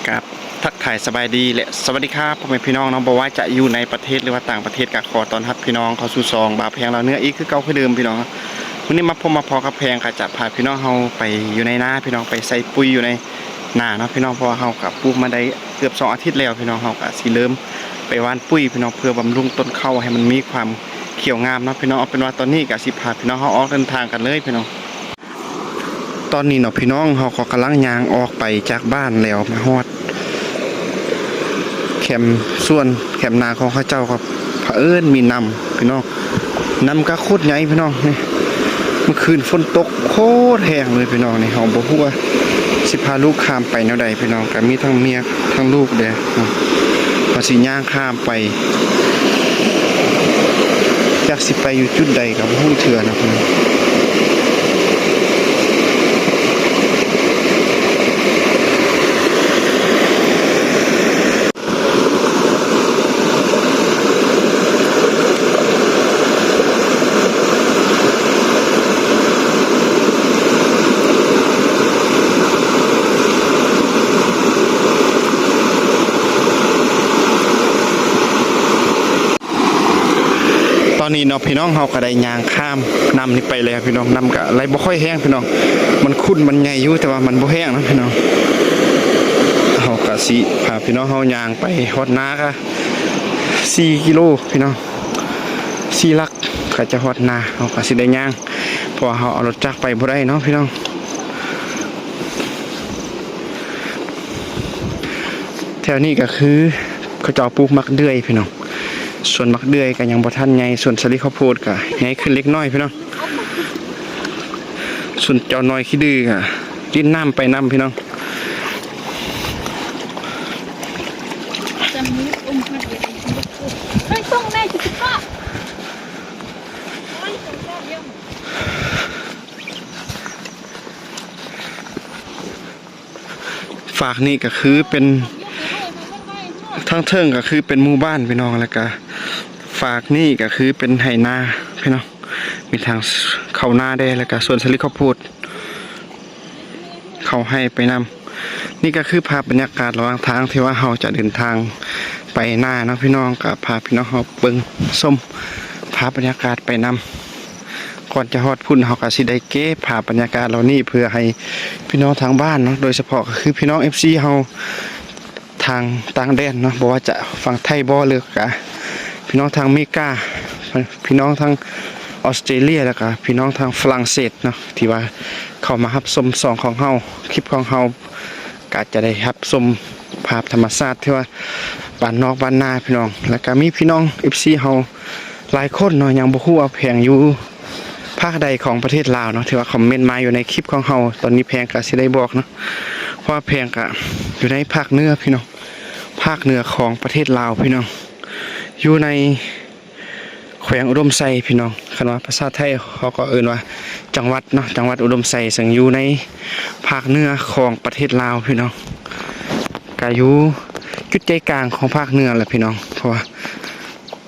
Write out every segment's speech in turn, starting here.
กับทักทายสบายดีและสวัสดีครับพ่อแม่พี่น้องเนาะบอกว่าจะอยู่ในประเทศหรือว่าต่างประเทศก็ขอต้อนรับพี่น้องเข้าสู่ซองบาแพงเราเนื้ออีกคือเก่าคือเดิมพี่น้องวันนี้มาพบมาพอกับแพงค่ะจะพาพี่น้องเฮาไปอยู่ในนาพี่น้องไปใส่ปุ๋ยอยู่ในนาเนาะพี่น้องเพราะว่าเฮากับปลูกมาได้เกือบ2 อาทิตย์แล้วพี่น้องเฮาก็สิเริ่มไปหว่านปุ๋ยพี่น้องเพื่อบำรุงต้นข้าวให้มันมีความเขียวงามเนาะพี่น้องเอาเป็นว่าตอนนี้ก็สิพาพี่น้องเฮาออกเดินทางกันเลยพี่น้องตอนนี้เนาะพี่น้องเฮาก็กำลังย่างออกไปจากบ้านแล้วมาฮอดแคมส่วนแคมนาของข้าเจ้าครับเผอิญมีน้ำพี่น้องน้ำก็โคตรใหญ่พี่น้องนี่เมื่อคืนฝนตกโคตรแรงเลยพี่น้องนี่เฮาบ่ฮู้ว่าสิพาลูกข้ามไปแนวใดพี่น้องก็มีทั้งเมียทั้งลูกเด้อว่าสิย่างข้ามไปจักสิไปอยู่จุดใดก็บ่ฮู้เทื่อนะพี่น้องตอนนี้เนาะพี่น้องเฮาก็ได้ย่างข้ามน้ำนี้ไปแล้วพี่น้องน้ำก็ไหลบ่ค่อยแห้งพี่น้องมันขุ่นมันใหญ่อยู่แต่ว่ามันบ่แห้งนะพี่น้องเฮาก็สิพาพี่น้องเฮาย่างไปฮอดนาก็4 กิโลพี่น้อง4 ลักก็จะฮอดนาเฮาก็สิได้ย่างเพราะเฮาเอารถจักรไปบ่ได้เนาะพี่น้องแถวนี้ก็คือเขาจะปลูกมักเดือยพี่น้องส่วนมักเดือยก็ยังบ่ทันใหญ่ส่วนสลิข้าวโพดก็ใหญ่ขึ้นเล็กน้อยพี่น้องส่วนเจ้าน้อยขี้ดื้อก็ดิ้นน้ำไปน้ำพี่น้องฝากนี่ก็คือเป็นทั้งเทิงก็คือเป็นหมู่บ้านพี่น้องแล้วก็ฝากนี่ก็คือเป็นไหนาพี่น้องมีทางเข้านาได้แล้วก็ส่วนสลิข้าวโพดเขาให้ไปนำนี่ก็คือภาพบรรยากาศระหว่างทางที่ว่าเราจะเดินทางไปนาเนาะพี่น้องก็พาพี่น้องเฮาเบิ่งส้มภาพบรรยากาศไปนำก่อนจะฮอดพุ่นเฮาก็สิได้เก็บภาพบรรยากาศเหล่านี้เพื่อให้พี่น้องทางบ้านเนาะโดยเฉพาะก็คือพี่น้อง FC เฮาทางต่างแดนเนาะบอกว่าจะฝั่งไทยบ่หรือกะพี่น้องทางอเมริกาพี่น้องทางออสเตรเลียแล้วก็พี่น้องทางฝรั่งเศสเนาะที่ว่าเข้ามารับชมซองของเฮาคลิปของเฮาก็จะได้รับชมภาพธรรมชาติที่ว่าบ้านนอกบ้านนาพี่น้องแล้วก็มีพี่น้อง FC เฮาหลายคนเนาะยังบ่ฮู้ว่าแพงอยู่ภาคใดของประเทศลาวเนาะที่ว่าคอมเมนต์มาอยู่ในคลิปของเฮาตอนนี้แพงก็สิได้บอกเนาะเพราะว่าแพงก็อยู่ในภาคเหนือพี่น้องภาคเหนือของประเทศลาวพี่น้องอยู่ในแขวงอุดมไซพี่น้องคำว่าภาษาไทยเขาก็เอ่ยว่าจังหวัดเนาะจังหวัดอุดมไซซึ่งอยู่ในภาคเหนือของประเทศลาวพี่น้องก็อยู่จุดใจกลางของภาคเหนือแหละพี่น้องเพราะว่า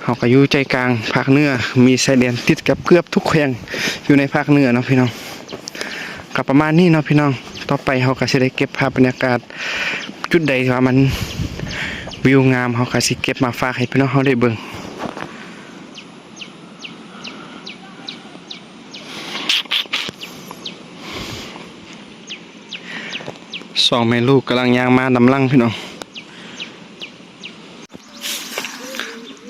เขาก็อยู่ใจกลางภาคเหนือมีชายแดนติดกับเกือบทุกแขวงอยู่ในภาคเหนือเนาะพี่น้องก็ประมาณนี้เนาะพี่น้องต่อไปเขาก็จะได้เก็บภาพบรรยากาศจุดใดว่ามันวิวงามเขาก็สิเก็บมาฝากให้พี่น้องเขาได้เบิ่งสองแม่ลูกกำลังย่างมานำลังพี่น้อง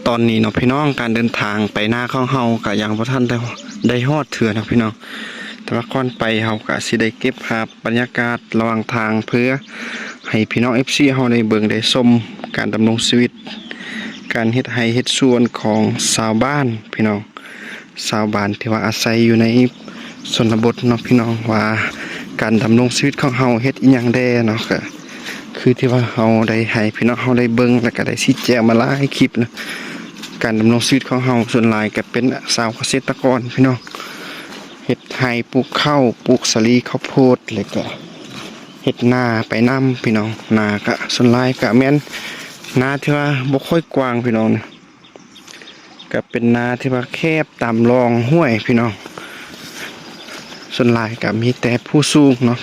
ตอนนี้เนาะพี่น้องการเดินทางไปหน้าของเฮาก็ยังบ่ทันได้ฮอดเถื่อนะพี่น้องแต่ว่าก่อนไปเฮาก็สิได้เก็บภาพบรรยากาศระหว่างทางเพื่อให้พี่น้อง FC เฮาได้เบิ่งได้ชมการดำรงชีวิตการเฮ็ดไร่เฮ็ดสวนของชาวบ้านพี่น้องชาวบ้านที่ว่าอาศัยอยู่ในชนบทเนาะพี่น้องว่าการดำรงชีวิตของเฮาเฮ็ดอีหยังแด่เนาะก็คือที่ว่าเฮาได้ให้พี่น้องเฮาได้เบิ่งแล้วก็ได้ชี้แจงมาหลายคลิปนะการดำรงชีวิตของเฮาส่วนหลายก็เป็นชาวเกษตรกรพี่น้องเฮ็ดไร่ปลูกข้าวปลูกสาลีข้าวโพดแล้วก็เฮ็ดนาไปนำพี่น้องนาก็ส่วนหลายก็แม่นนาที่ว่าบ่ค่อยกว้างพี่น้องก็เป็นนาที่ว่าแคบตามรองห้วยพี่น้องส่วนหลายก็มีแต่ผู้สูงเนาะ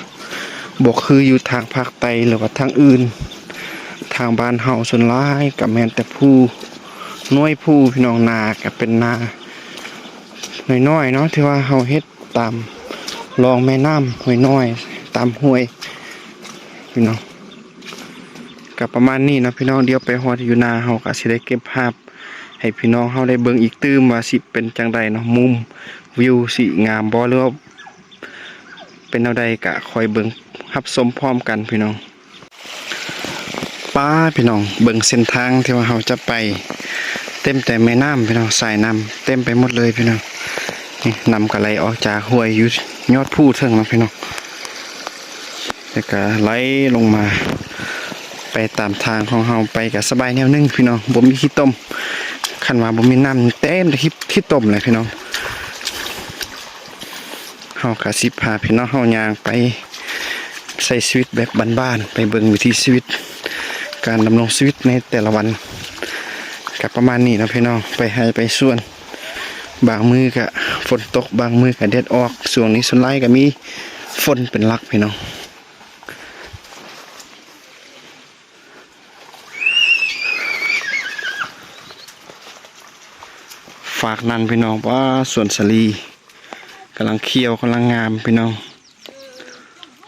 บ่คืออยู่ทางภาคใต้หรือว่าทางอื่น างบ้านเฮาส่วนหลายก็แม่นแต่ผู้น้อยผู้พี่น้องนาก็เป็นนาน้อยๆเนาะที่ว่าเฮาเฮ็ดตามรองแม่น้ำห้วยน้อยตามห้วยพี่น้องก็ประมาณนี้เนาะพี่น้องเดี๋ยวไปฮอดอยู่นาเฮาก็สิได้เก็บภาพให้พี่น้องเฮาได้เบิ่งอีกตื้มว่าสิเป็นจังไดเนาะมุมวิวสิงามบ่หรือว่าเป็นแนวใดก็คอยเบิ่งรับชมพร้อมกันพี่น้องป้าพี่น้องเบิ่งเส้นทางที่ว่าเฮาจะไปเต็มแต่แม่น้ำพี่น้องสายน้ำเต็มไปหมดเลยพี่น้องนี่นำกระไหลออกจากห้วยอยู่ยอดภูเทิงนะพี่น้องแล้วก็ไหลลงมาไปตามทางของเฮาไปกับสบายแนวนึงพี่น้องบ่มีขี้ต้มคันว่าบ่มีน้ำเต็มแต่ขี้ต้มเลยพี่น้องเฮาก็สิพาพี่น้องเฮาย่างไปใช้ชีวิตแบบบ้านๆไปเบิ่งวิถีชีวิตการดำรงชีวิตในแต่ละวันกับประมาณนี้นะพี่น้องไปให้ไปส่วนบางมือก็ฝนตกบางมือก็แดดออกช่วงนี้ส่วนหลายก็มีฝนเป็นหลักพี่น้องฝากนั่นพี่น้องว่าสวนสลีกำลังเขียวกำลังงามพี่น้อง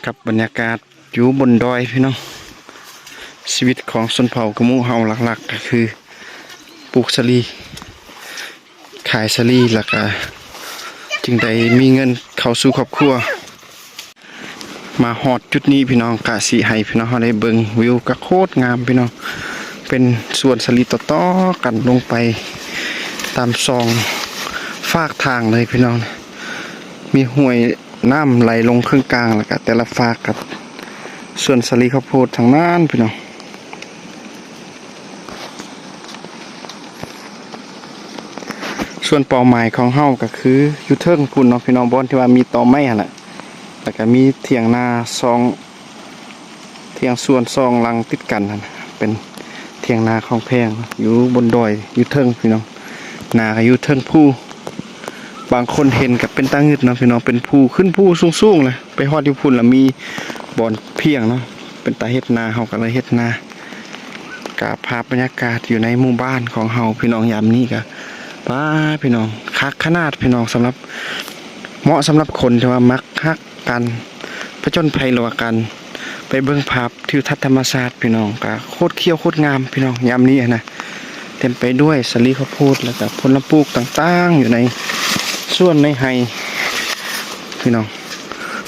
กับบรรยากาศอยู่บนดอยพี่น้องชีวิตของชนเผ่ากะมูเฮาหลักๆก็คือปลูกสลีขายสลีแล้วก็จึงได้มีเงินเข้าสู่ครอบครัวมาฮอดจุดนี้พี่น้องกะสิให้พี่น้องเฮาได้เบิ่งวิวก็โคตรงามพี่น้องเป็นสวนสลีต่อๆกันลงไปตามซองฟากทางเลยพี่น้องมีห้วยน้ำไหลลงครึ่งกลางแล้วก็แต่ละฟากกับส่วนสลีข้าวโพดทางนั้นพี่น้องส่วนเป้าหมายของเฮาก็คืออยู่เทิงคุณเนาะพี่น้องบอนที่ว่ามีตอไม้หั่นน่ะแล้วก็มีเถียงนาซองเถียงส่วนซองลังติดกันนั่นเป็นเถียงนาของแพงอยู่บนดอยอยู่เทิงพี่น้องนาก็อยู่เทิงภูบางคนเห็นกับเป็นตาเงึดเนาะพี่น้องเป็นภูขึ้นภูสูงๆเลยไปฮอดอยู่พุ่นแล้วมีบ่อนเพียงเนาะเป็นตาเฮ็ดนาเฮาก็เลยเฮ็ดนากะภาพบรรยากาศอยู่ในหมู่บ้านของเฮาพี่น้องยามนี้ก็ป้าพี่น้องคักขนาดพี่น้องสำหรับเหมาะสำหรับคนที่ว่ามักฮักกันผจญภัยหรือว่ากันไปเบิ่งภาพทิวทัศน์ธรรมชาติพี่น้องก็โคตรเขียวโคตรงามพี่น้องยามนี้นะเต็มไปด้วยสลีข้าวโพดแล้วก็ผลปลูกต่างๆอยู่ในส่วนในไห่พี่น้อง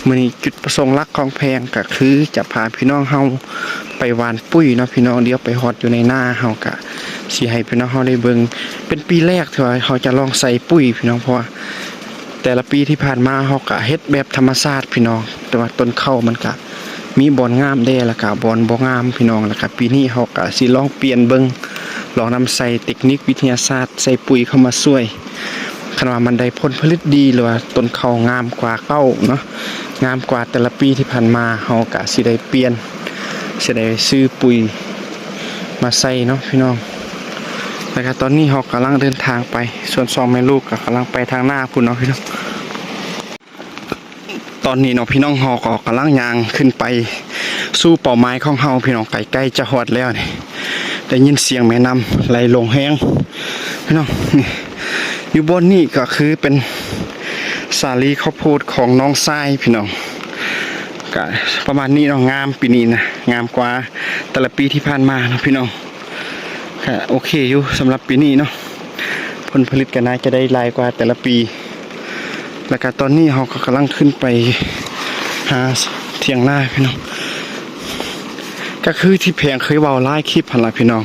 มื้อนี้จุดประสงค์หลักของแพงก็คือจะพาพี่น้องเฮาไปหว่านปุ้ยเนาะพี่น้องเดี๋ยวไปฮอดอยู่ในหน้าเฮาก็สิให้พี่น้องเฮาได้เบิ่งเป็นปีแรกที่ว่าเฮาจะลองใส่ปุ้ยพี่น้องเพราะว่าแต่ละปีที่ผ่านมาเฮาก็เฮ็ดแบบธรรมชาติพี่น้องแต่ว่าต้นข้าวมันก็มีบ่อนงามแด่แล้วก็บ่อนบ่งามพี่น้องแล้วก็ปีนี้เฮาก็สิลองเปลี่ยนเบิ่งลองนำใส่เทคนิควิทยาศาสตร์ใส่ปุ๋ยเข้ามาช่วยคันว่ามันได้ผลผลิตดีหรือว่าต้นข้าวงามกว่าเก่าเนาะงามกว่าแต่ละปีที่ผ่านมาเฮาก็สิได้เปลี่ยนสิได้ซื้อปุ๋ยมาใส่เนาะพี่น้องแล้วก็ตอนนี้เฮากำลังเดินทางไปส่วน2แม่ลูกก็กำลังไปทางหน้าพุ่นเนาะพี่น้องตอนนี้เนาะพี่น้องเฮาก็กำลังย่างขึ้นไปสู่เป้าหมายของเฮาพี่น้องใกล้ๆจะฮอดแล้วนี่ได้ยินเสียงแม่น้ำไหลลงแห้งพี่น้องนี่อยู่บนนี่ก็คือเป็นสาลีข้าวโพดของน้องทรายพี่น้องก็ประมาณนี้เนาะงามปีนี้นะงามกว่าแต่ละปีที่ผ่านมาเนาะพี่น้องก็โอเคอยู่สำหรับปีนี้เนาะผลผลิตก็น่าจะได้หลายกว่าแต่ละปีแล้วก็ตอนนี้เราก็กำลังขึ้นไปหาเถียงนาพี่น้องก็คือที่แพงเคยเว้าหลายคลิปหั่นล่ะพี่น้อง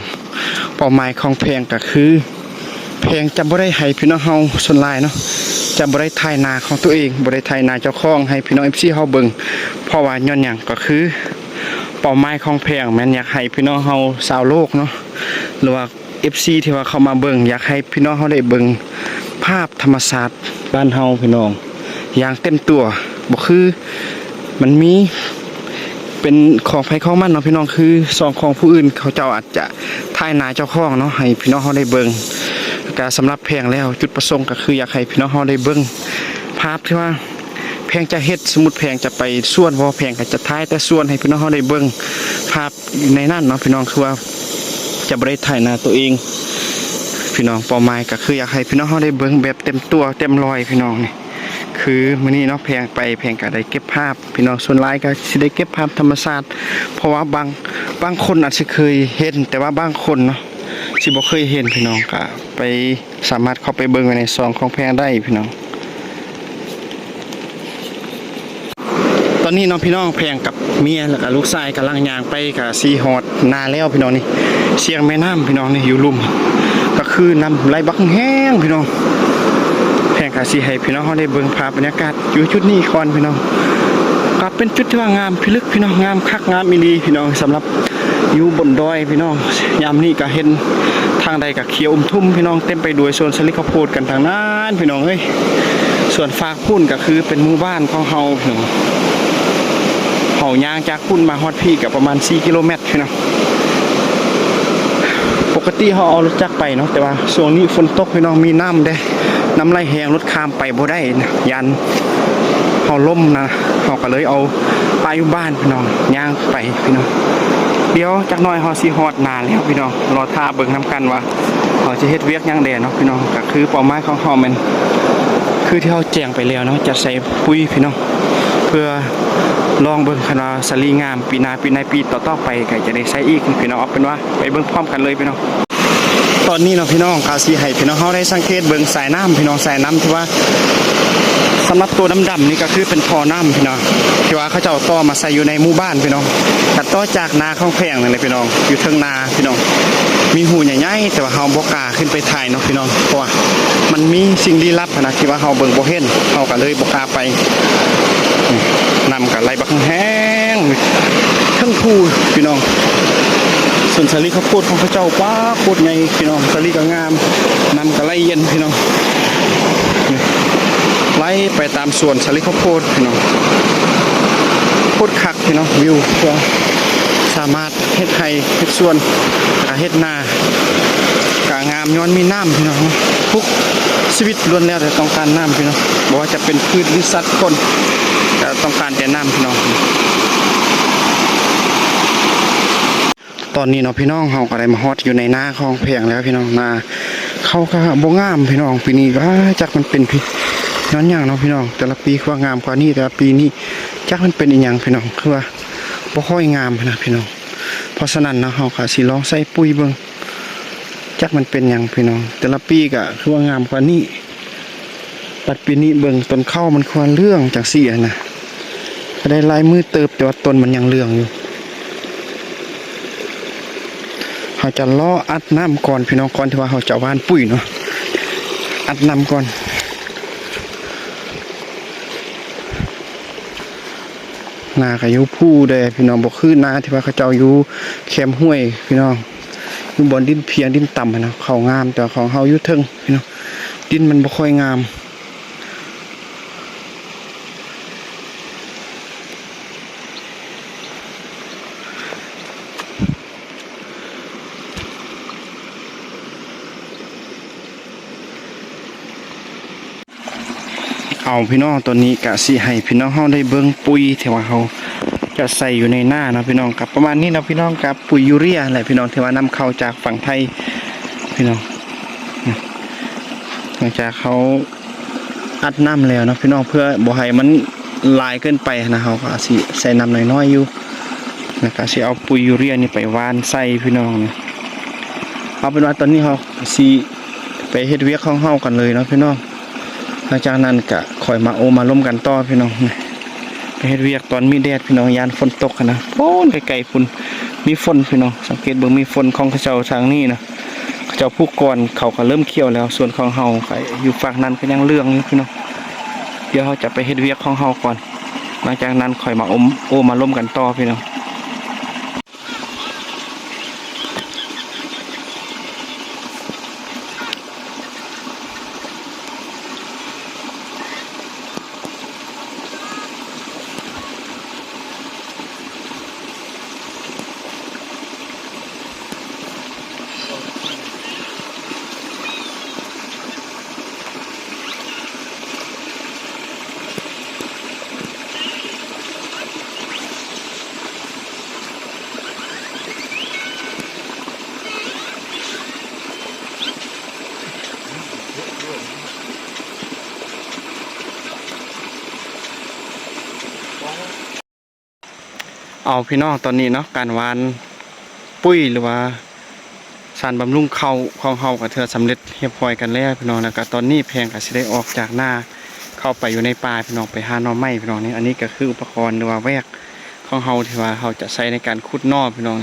เป้าหมายของแพงก็คือแพงจะบ่ได้ให้พี่น้องเฮาส่วนหลายเนาะจะบ่ได้ถ่ายนาของตัวเองบ่ได้ถ่ายนาเจ้าของให้พี่น้อง FC เฮาเบิ่งเพราะว่าย้อนหยังก็คือเป้าหมายของแพงแม่นอยากให้พี่น้องเฮาชาวโลกเนาะหรือว่า FC ที่ว่าเข้ามาเบิ่งอยากให้พี่น้องเฮาได้เบิ่งภาพธรรมชาติบ้านเฮาพี่น้องอย่างเต็มตัวบ่คือมันมีเป็นของไผของมันเนาะพี่น้องคือซองของผู้อื่นเขาเจ้าอาจจะถ่ายนาเจ้าของเนาะให้พี่น้องเฮาได้เบิ่งก็สำหรับแพงแล้วจุดประสงค์ก็คืออยากให้พี่น้องเฮาได้เบิ่งภาพที่ว่าแพงจะเฮ็ดสมมุติแพงจะไปส่วนบ่แพงก็จะถ่ายแต่ส่วนให้พี่น้องเฮาได้เบิ่ง ภาพในนั่นเนาะพี่น้องคือว่าจะบ่ได้ถ่ายหน้าตัวเองพี่น้องเป้าหมายก็คืออยากให้พี่น้องเฮาได้เบิ่งแบบเต็มตัวเต็มรอยพี่น้องนี่คือมื้อนี้เนาะแพงไปแพงก็ได้เก็บภาพพี่น้องส่วนหลายก็สิได้เก็บภาพธรรมชาติเพราะว่าบางคนอาจจะเคยเห็นแต่ว่าบางคนเนาะสิบ่เคยเห็นพี่น้องก็ไปสามารถเข้าไปเบิ่งไว้ในซองของแพงได้พี่น้องตอนนี้น้องพี่น้องแพงกับเมียแล้วก็ลูกชายกำลังย่างไปกับซีฮอดนาแล้วพี่น้องนี่เสียงแม่น้ำพี่น้องนี่อยู่ลุ่มก็คือน้ำไหลบักแห้งพี่น้องแพงกับซีให้พี่น้องเขาได้เบิ่งภาพบรรยากาศอยู่จุดนี้ก่อนพี่น้องก็เป็นจุดที่ว่างามพิลึกพี่น้องงามคักงามอีหลีพี่น้องสำหรับอยู่บนดอยพี่น้องยามนี้ก็เห็นทางใดก็เขียวทุ่มพี่น้องเต็มไปด้วยสวนสลิดข้าวโพดกันทางนั้นพี่น้องเอ้ยส่วนฝากพุ่นก็คือเป็นหมู่บ้านของเฮาพี่น้องเฮาย่างจากพุ่นมาฮอดพี่กับประมาณ4กิโลเมตรพี่น้องปกติเฮาเอารถจักรไปเนาะแต่ว่าช่วงนี้ฝนตกพี่น้องมีน้ำได้น้ำไหลแห้งรถข้ามไปบ่ได้นะยันเฮาล่มนะเฮาก็เลยเอาไปอยู่บ้านพี่น้องย่างไปพี่น้องเดี๋ยวจักหน่อยเฮาสิฮอดนาแล้วพี่น้องรอท่าเบิ่งนํกันว่าเฮาสิเฮ็ดเวียกหยังแดเนาะพี่น้องก็คือเป้าหมายของเฮามันคือที่เฮาแจ้งไปแล้วเนาะจะใส่ปุ๋ยพี่น้องเพื่อลองเบิ่งคณะสลีงามปีหน้าปีต่อๆไปก็จะได้ใช้อีกพี่น้องเอาเป็นว่าไปเบิ่งพร้อมกันเลยพี่น้องตอนนี้เนาะพี่น้องกาสิให้พี่น้องเฮาได้สังเกตเบิ่งสายน้ำพี่น้องสายน้ำที่ว่าสำหรับตัวดำๆนี่ก็คือเป็นท่อน้ำพี่น้องที่ว่าเขาเจ้าต่อมาใส่อยู่ในหมู่บ้านพี่น้องตัดต่อจากนาข้างแพงนั่นเลยพี่น้องอยู่เทิงนาพี่น้องมีหูใหญ่ๆแต่ว่าเฮาบ่กล้าขึ้นไปถ่ายเนาะพี่น้องเพราะว่ามันมีสิ่งลี้ลับนะที่ว่าเฮาเบิ่งบ่เห็นเฮาก็เลยบ่กล้าไปนำกับไหลบักแห้งทั้งภูพี่น้องส่วนสลีข้าวโพดของพระเจ้าป้าโคตรใหญ่พี่น้องสลีก็งามนำกับไหลเย็นพี่น้องไหลไปตามสวนสลีข้าวโพดพี่น้องโคตรคักพี่น้องวิวเพื่อสามารถเฮ็ดไร่เฮ็ดสวนเฮ็ดนากางามย้อนมีน้ำพี่น้องทุกชีวิตล้วนแล้วแต่ต้องการน้ำพี่น้องบอกว่าจะเป็นพืชหรือสัตว์คนแต่ต้องการแต่น้ำพี่น้องตอนนี้เนาะพี่น้องเฮาก็ได้มาฮอดอยู่ในนาของแพงแล้วพี่น้องนาเขาก็บ่งามพี่น้องปีนี้ก็จักมันเป็นพี่ย้อนหยังเนาะพี่น้องแต่ละปีว่างามกว่านี้แต่ละปีนี้จักมันเป็นอีหยังพี่น้องคือว่าบ่ค่อยงามนะพี่น้องเพราะฉะนั้นเนาะเฮาก็สิลองใส่ปุ๋ยเบิ่งจักมันเป็นหยังพี่น้องแต่ละปีก็คือว่างามกว่านี้ปัดปีนี้เบิ่งต้นข้าวมันควรเรื่องจังซี่นะก็ได้ลายมือเติบแต่ว่าต้นมันยังเรื่องอยู่เขาจะล้ออัดน้ำก่อนพี่น้องก่อนที่ว่าเขาจะหว่านปุ๋ยเนาะอัดน้ำก่อนนาก็อยู่ผู้เด้พี่น้องบ่คือนาที่ว่าเขาเจ้าอยู่แคมห้วยพี่น้องอยู่บนดินเพียงดินต่ำนะเขางามแต่ของเฮาอยู่เทิงพี่น้องดินมันบ่ค่อยงามเอาพี่น้องตัวนี้กะสิให้พี่น้องเฮาได้เบิ่งปุ๋ยที่ว่าเฮาจะใส่อยู่ในหน้านะพี่น้องกับประมาณนี้นะพี่น้องกับปุ๋ยยูเรียแหละพี่น้องที่ว่านำเข้าจากฝั่งไทยพี่น้องหลังจากเขาอัดน้ำแล้วนะพี่น้องเพื่อบ่ให้มันลายเกินไปนะเฮาก็สิใส่น้ำน้อยๆอยู่แล้วก็สิเอาปุ๋ยยูเรียนี่ไปหว่านใส่พี่น้องเอาเป็นว่าตอนนี้เฮาสิไปเฮ็ดเวียกของเฮากันเลยเนาะพี่น้องหลังจากนั้นก็คอยมามาล้มกันต่อพี่น้องไปเฮ็ดเวียกตอนมีแดดพี่น้องยานฝนตกนะโอ้ยไกลๆฝุ่นมีฝนพี่น้องสังเกตเบิ่งมีฝนของเขาเจ้าทางนี้นะเขาเจ้าผู้ก่อนเขาก็เริ่มเขียวแล้วส่วนของเฮาอยู่ฝั่งนั้นก็ยังเรื่องอยู่พี่น้องเดี๋ยวเราจะไปเฮ็ดเวียกของเฮาก่อนหลังจากนั้นคอยมามาล้มกันต่อพี่น้อง เอาพี่น้องตอนนี้เนาะการหวานปุ้ยหรือว่าสารบำรุงเขาของเฮากับเธอสำเร็จเรียบร้อยกันแล้วพี่น้องแล้วก็ตอนนี้แพงก็สิได้ออกจากหน้าเข้าไปอยู่ในป่าพี่น้องไปหาหน่อไม้พี่น้องนี่อันนี้ก็คืออุปกรณ์หรือว่าแวกของเฮาที่ว่าเฮาจะใช้ในการขุดหน่อพี่น้อง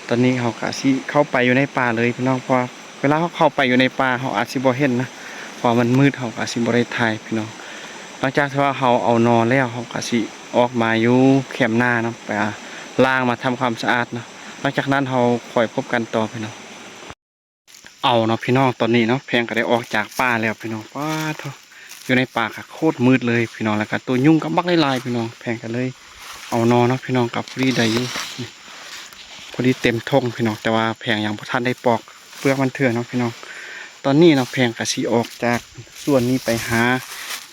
ตอนนี้เฮาก็สิเข้าไปอยู่ในป่าเลยพี่น้องเพราะเวลาเขาเข้าไปอยู่ในป่าเฮาอาจสิบ่เห็นนะเพราะมันมืดเฮาก็สิบ่ได้ถ่ายพี่น้องหลังจากที่ว่าเฮาเอานอแล้วเฮาก็สิออกมาอยู่แคมป์หน้าเนาะไปล้างมาทำความสะอาดเนาะหลังจากนั้นเฮาค่อยพบกันต่อพี่น้องเอาเนาะพี่น้องตอนนี้เนาะแพงก็ได้ออกจากป่าแล้วพี่น้องว้าเถอะอยู่ในป่าค่ะโคตรมืดเลยพี่น้องแล้วก็ตัวยุ่งกับบักลายพี่น้องแพงกันเลยเอานอเนาะพี่น้องกับพอดีได้อยู่พอดีเต็มทงพี่น้องแต่ว่าแพงยังพอท่านได้ปอกเปลือกมันเถื่อนเนาะพี่น้องตอนนี้เนาะแพงกะสีออกจากส่วนนี้ไปหา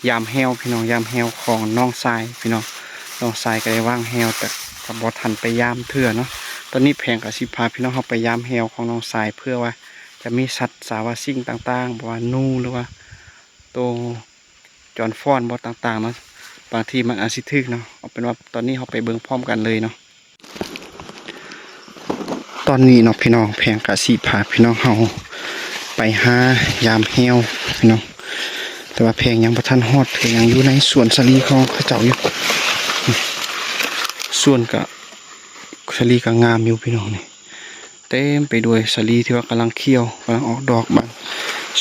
ยามแฮวพี่น้องยามแฮวของน้องทรายพี่น้องน้องทรายก็ได้ว่างแฮวแต่กับบอทันไปยามเถื่อเนาะตอนนี้แพงกะสีพาพี่น้องเขาไปยามแฮวของน้องทรายเพื่อว่าจะมีสัตว์สาวสิ่งต่างๆบอกว่านูหรือว่าตัวจอนฟ้อนบอต่างๆเนาะบางทีมันอาจสิทึกเนาะเอาเป็นว่าตอนนี้เขาไปเบิ่งพร้อมกันเลยเนาะตอนนี้เนาะพี่น้องแพงกะสีพาพี่น้องเขาไปหายามแฮวพี่น้องแต่ว่าแพงยังประทันฮอดคือยังอยู่ในสวนสลีของเขาเจ้าอยู่ส่วนกับสลีก็งามอยู่พี่น้องนี่เต็มไปด้วยสลีที่ว่ากำลังเขียวกำลังออกดอกบาน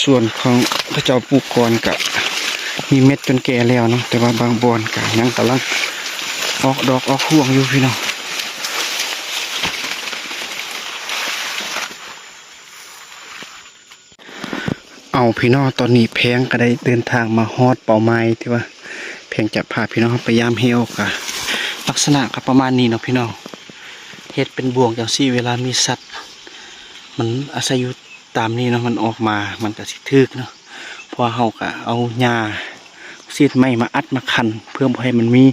ส่วนของเขาเจ้าปลูกก่อนกับมีเม็ดจนแก่แล้วเนาะแต่ว่าบางบอนกับยังกำลังออกดอกออกห่วงอยู่พี่น้องเอาพี่น้องตอนนี้แพงก็ได้เดินทางมาฮอดเป่าไม้ที่ว่าแพงจะพาพี่น้องไปยามเฮลกะลักษณะก็ประมาณนี้เนาะพี่น้องเฮ็ดเป็นบ่วงอย่างซี่เวลามีสัตว์มันอาศัยอยู่ตามนี้เนาะมันออกมามันก็สิทึกเนาะพอเฮาก็เอาหญ้าซีดไม้มาอัดมาคันเพื่อบ่ให้มันมี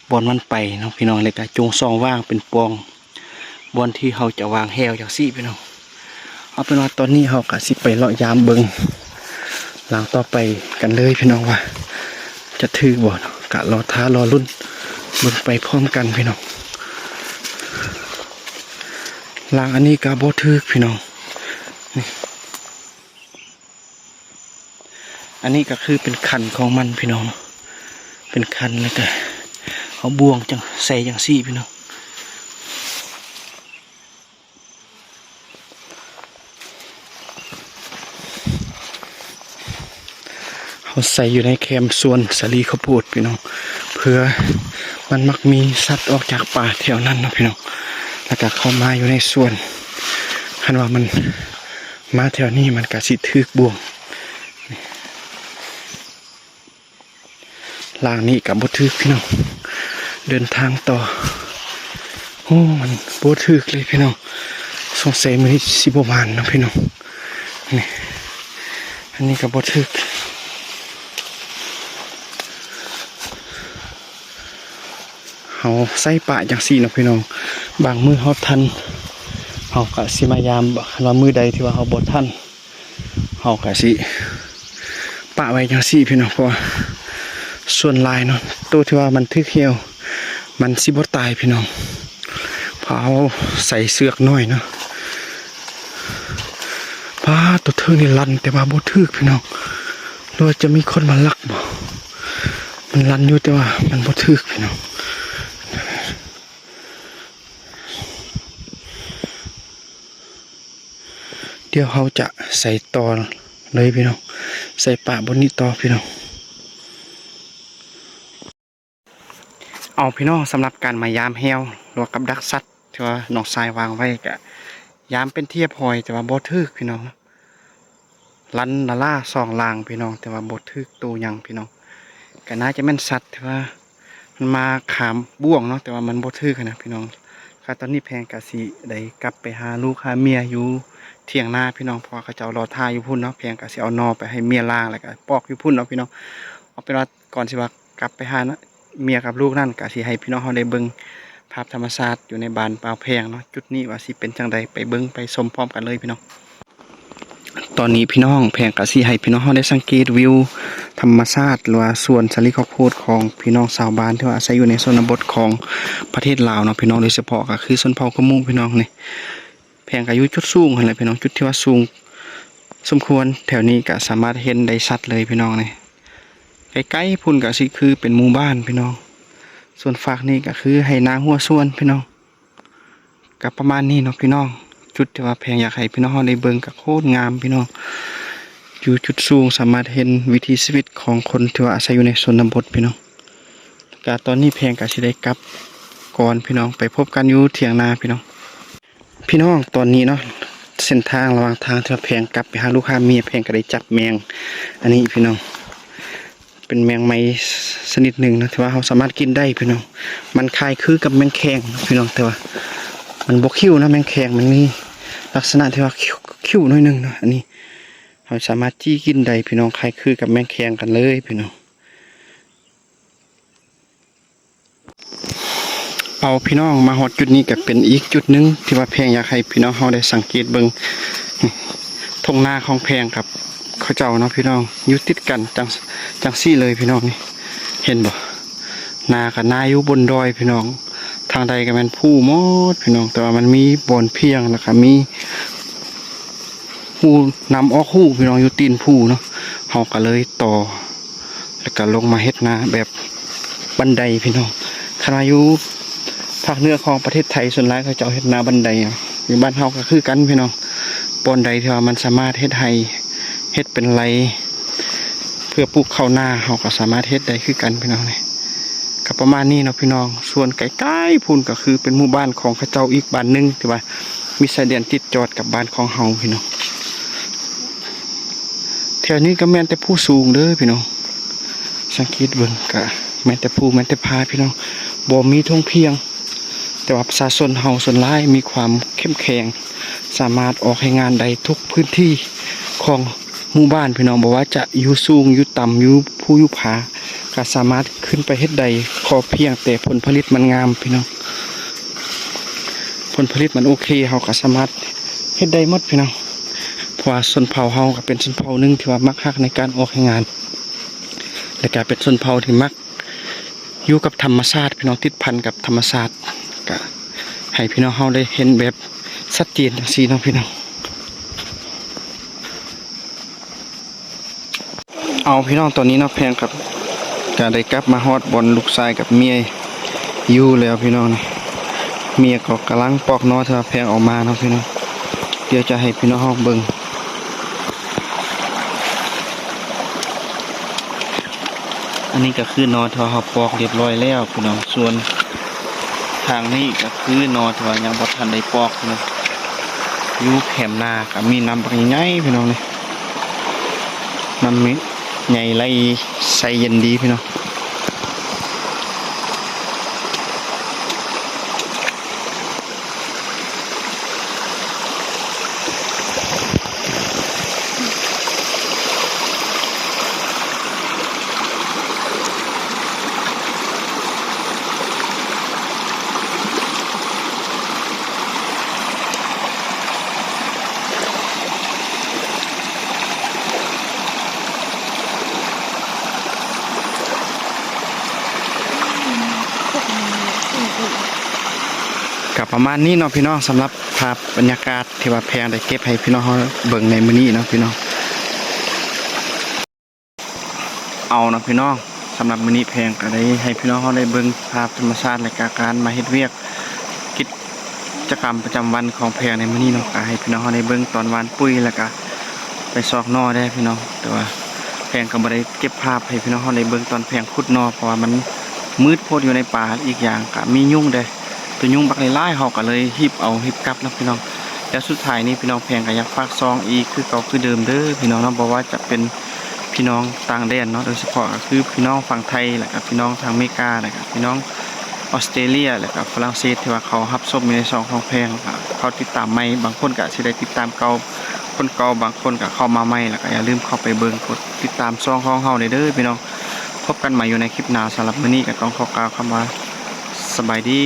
บอนมันไปเนาะพี่น้องเลยก็จงซองว่างเป็นปองบอนที่เฮาจะวางแฮวอย่างซี่พี่น้องเอาเป็นว่าตอนนี้เฮาก็สิไปเลาะยามเบิ่งหลังต่อไปกันเลยพี่น้องว่าจะถือบ่กะรอท้ารอรุ่นเบิ่งไปพร้อมกันพี่น้องหลังอันนี้กะบ่ถือพี่น้องนี่อันนี้ก็คือเป็นคันของมันพี่น้องเป็นคันแล้วก็เอาบ่วงจังใส่จังซี่พี่น้องเขาใส่อยู่ในแคมส่วนสลีข้าวโพดพี่น้องเพื่อมันมักมีสัตว์ออกจากป่าแถวนั้นนะพี่น้องแล้วก็เข้ามาอยู่ในส่วนคันว่ามันมาแถวนี้มันก็สิทึกบ่วงลางนี้กับบ่ทึกพี่น้องเดินทางต่อโอ้มันบ่ทึกเลยพี่น้องสงสัยมันสิบ่มานนะพี่น้องนี่อันนี้กับบ่ทึกเขาใส่ปะอย่างสี่เนาะพี่น้องบางมือเขาทันเขากะสิมายามเรามือใดที่ว่าเขาบดทันเขากะสิปะไว้อย่างสี่พี่น้องเพราะส่วนลายเนาะตัวที่ว่ามันทึกเหี่ยวมันสิบดตายพี่น้องเพราะเขาใส่เสือกน้อยเนาะป้าตัวเธอนี่ลันแต่ว่าบดทึกพี่น้องหรือว่าจะมีคนมาลักบ่มันลันอยู่แต่ว่ามันบดทึกพี่น้องเดี๋ยวเขาจะใส่ต่อเลยพี่น้องใส่ปะบนนี้ต่อพี่น้องเอาพี่น้องสำหรับการมายามแฮวหรือกับดักสัตว์ที่ว่าน้องทรายวางไว้กะยามเป็นเทียบหอยแต่ว่าบ่ทึกพี่น้องลันละล่าสองลางพี่น้องแต่ว่าบ่ทึกตัวยังพี่น้องก็น่าจะแม่นสัตว์ที่ว่ามันมาขามบ่วงเนาะแต่ว่ามันบ่ทึกนะพี่น้องค่ะตอนนี้แพงกะสิได้กลับไปหาลูกหาเมียอยู่เที่ยงหน้าพี่น้องพอเขาเจ้ารอท่าอยู่พุ่นเนาะเพียงก็สิเอานอไปให้เมียล่างแล้วก็ปอกอยู่พุ่นเนาะพี่น้องเอาเป็นว่าก่อนสิว่ากลับไปหานะเมียกับลูกนั่นก็สิให้พี่น้องเขาได้เบิ่งภาพธรรมชาติอยู่ในบ้านป่าแพงเนาะจุดนี้ว่าสิเป็นจังใดไปเบิ่งไปชมพร้อมกันเลยพี่น้องตอนนี้พี่น้องแพงก็สิให้พี่น้องเขาได้สังเกตวิว ธรรมชาติหรือว่าสวนสาลีข้าวโพดของพี่น้องชาวบ้านที่ว่าอาศัยอยู่ในชนบทของประเทศลาวเนาะพี่น้องโดยเฉพาะก็คือชนเผ่ากะมุพี่น้องนี่แพงก็อยู่จุดสูงหั่นแหละพี่น้องจุดที่ว่าสูงสมควรแถวนี้ก็สามารถเห็นได้ชัดเลยพี่น้องนี่ใกล้ๆพุ่นก็สิคือเป็นหมู่บ้านพี่น้องส่วนฝากนี่ก็คือให้นาหัวส่วนพี่น้องก็ประมาณนี้เนาะพี่น้องจุดที่ว่าแพงอยากให้พี่น้องได้เบิ่งก็โคตรงามพี่น้องอยู่จุดสูงสามารถเห็นวิถีชีวิตของคนที่ว่าอาศัยอยู่ในชนบทพี่น้องก็ตอนนี้แพงก็สิได้กลับก่อนพี่น้องไปพบกันอยู่เถียงนาพี่น้องตอนนี้เนาะเส้นทางระหว่างทางที่ว่าแพงกลับไปหาลูกค้าเมียแพงก็ได้จับแมงอันนี้พี่น้องเป็นแมงไม้ชนิดหนึ่งนะที่ว่าเราสามารถกินได้พี่น้องมันคล้ายคือกับแมงแคงพี่น้องแต่ว่ามันบกคิ้วนะแมงแคงมันมีลักษณะที่ว่าคิ้วน้อยหนึ่งนะอันนี้เราสามารถจี้กินได้พี่น้องคล้ายคือกับแมงแคงกันเลยพี่น้องเอาพี่น้องมาฮอดจุดนี้ก็เป็นอีกจุดหนึ่งที่ว่าแพงอยากให้พี่น้องเราได้สังเกตเบิ่งทงนาของแพงครับเขาเจ้าเนาะพี่น้องอยู่ติดกันจังซี่เลยพี่น้องนี่เห็นบ่นากับนาอยู่บนดอยพี่น้องทางใดก็เป็นผู้หมดพี่น้องแต่ว่ามันมีบ่อนเพียงแล้วก็มีหูนำออกหูพี่น้องอยู่ตีนผู้เนาะเฮาก็เลยต่อแล้วก็ลงมาเฮ็ดนาแบบบันไดพี่น้องคณะอยู่ภาคเหนือของประเทศไทยส่วนหลายเขาเจ้าเฮ็ดนาบันไดอยู่บ้านเฮาก็คือกันพี่น้องบอนใดที่ว่ามันสามารถเฮ็ดให้เฮ็ดเป็นไรเพื่อปลูกข้าวหน้าเฮาก็สามารถเฮ็ดได้คือกันพี่น้องนี่ก็ประมาณนี้เนาะพี่น้องส่วนใกล้ๆพุ่นก็คือเป็นหมู่บ้านของเขาเจ้าอีกบ้านหนึงที่ว่ามีชายแดนติดจอดกับบ้านของเฮาพี่น้องแถวนี้ก็แม่นแต่ผู้สูงเด้อพี่น้องสังเกตเบิ่งก็แม่นแต่ผู้แม่นแต่พาพี่น้องบ่มีทงเพียงแต่ว่าประชาชนเฮาส่วนหลายมีความเข้มแข็งสามารถออกให้งานได้ทุกพื้นที่ของหมู่บ้านพี่น้องบอกว่าจะอยู่สูงอยู่ต่ำอยู่ผู้อยู่ผาก็สามารถขึ้นไปเฮ็ดได้ขอเพียงแต่ผลผลิตมันงามพี่น้องผลผลิตมันโอเคเฮาก็สามารถเฮ็ดได้หมดพี่น้องเพราะว่าชนเผ่าเฮาก็เป็นชนเผ่าหนึ่งที่ว่ามักฮักในการออกให้งานและก็เป็นชนเผ่าที่มักอยู่กับธรรมชาติพี่น้องติดพันกับธรรมชาติก็ให้พี่น้องเฮาได้เห็นแบบชัดเจนจังซี่เนาะพี่น้องเอาพี่น้องตอนนี้เนาะแพงครับก็ได้กลับมาฮอดบอนลูกชายกับเมียอยู่แล้วพี่น้องนี่เมียก็กำลังปอกนอที่ว่าแพงออกมาเนาะพี่น้องเดี๋ยวจะให้พี่น้องเฮาเบิ่งอันนี้ก็คือนอที่ว่าเฮาปอกเรียบร้อยแล้วพี่น้องส่วนทางนี้ก็คือนอที่ว่ายังบ่ทันได้ปอกนะอยู่แคมนาก็มีน้ำบักใหญ่ๆพี่น้องนี่น้ำมิใหญ่ไรใสเย็นดีพี่น้องกับประมาณนี้เนาะพี่น้องสำหรับภาพบรรยากาศที่ว่าแพงได้เก็บให้พี่น้องเบิ่งในมื้อนี้เนาะพี่น้องเอาเนาะพี่น้องสำหรับมื้อนี้แพงก็ได้ให้พี่น้องเขาได้เบิ่งภาพธรรมชาติและการมาเฮ็ดเวียกกิจกรรมประจำวันของแพงในมื้อนี้เนาะก็ให้พี่น้องเขาได้เบิ่งตอนวานปุ้ยแล้วก็ไปซอกนอได้พี่น้องแต่ว่าแพงก็บ่ได้เก็บภาพให้พี่น้องเขาได้เบิ่งตอนแพงขุดนอเพราะว่ามันมืดโพดอยู่ในป่าอีกอย่างก็มียุงได้ตัวยุงบักไล่ๆเขาก็เลยหิบกลับนะพี่น้องแล้วสุดท้ายนี้พี่น้องแพงก็อยากฝากซองอีกคือเก่าคือเดิมเด้อพี่น้องเนาะบอกว่าจะเป็นพี่น้องต่างแดนเนาะโดยเฉพาะก็คือพี่น้องฝั่งไทยและกับพี่น้องทางอเมริกาและกับพี่น้องออสเตรเลียและกับฝรั่งเศสที่ว่าเขารับชมในซองของแพงเขาติดตามใหม่บางคนก็สิได้ติดตามเก่าคนเก่าบางคนก็เข้ามาใหม่แล้วก็อย่าลืมเข้าไปเบิ่งกดติดตามซองของเฮาเด้อพี่น้องพบกันใหม่อยู่ในคลิปหน้าสำหรับมื้อนี้ก็ต้องขอกล่าวคำว่าสบายดี